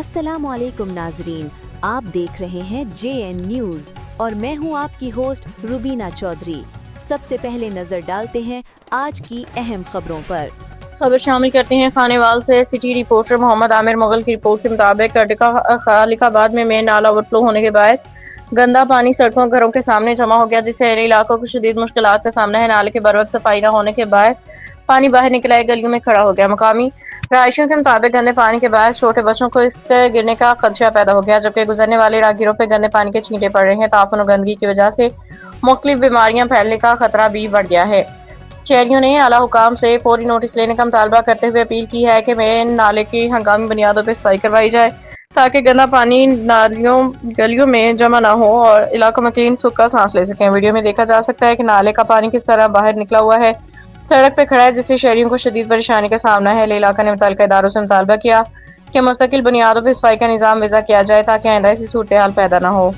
अस्सलामु अलैकुम नाजरीन, आप देख रहे हैं JN न्यूज़ और मैं हूं आपकी होस्ट रुबीना चौधरी। सबसे पहले नजर डालते हैं आज की अहम खबरों पर। खबर शामिल करते हैं खानेवाल से। सिटी रिपोर्टर मोहम्मद आमिर मुगल की रिपोर्ट के मुताबिक खालिकाबाद में मेन नाला ओवरफ्लो होने के बायस गंदा पानी सड़कों घरों के सामने जमा हो गया, जिससे शहरी इलाकों को शदीद मुश्किलात का सामना है। नाले के बरवक्त सफाई न होने के बायस पानी बाहर निकल आए गलियों में खड़ा हो गया। मकामी रहायशियों के मुताबिक गंदे पानी के बायस छोटे बच्चों को इसके गिरने का खदशा पैदा हो गया, जबकि गुजरने वाले राहगीरों पर गंदे पानी के छींटे पड़ रहे हैं। ताफन और गंदगी की वजह से मुख्तलिफ बीमारियां फैलने का खतरा भी बढ़ गया है। शहरियों ने आला हुकाम से फौरी नोटिस लेने का मुतालबा करते हुए अपील की है कि मेन नाले की हंगामी बुनियादों पर सफाई करवाई जाए, ताकि गंदा पानी नालियों गलियों में जमा ना हो और इलाकों में क्लीन सूखा सांस ले सकें। वीडियो में देखा जा सकता है कि नाले का पानी किस तरह बाहर निकला हुआ है, सड़क पे खड़ा है, जिससे शहरियों को शदीद परेशानी का सामना है। इलाका ने मुतल्लिका इदारों से मुतालबा किया कि मुस्तकिल बुनियादों पर सफाई का निज़ाम वज़ा किया जाए, ताकि आइंदा ऐसी सूरत हाल पैदा ना हो।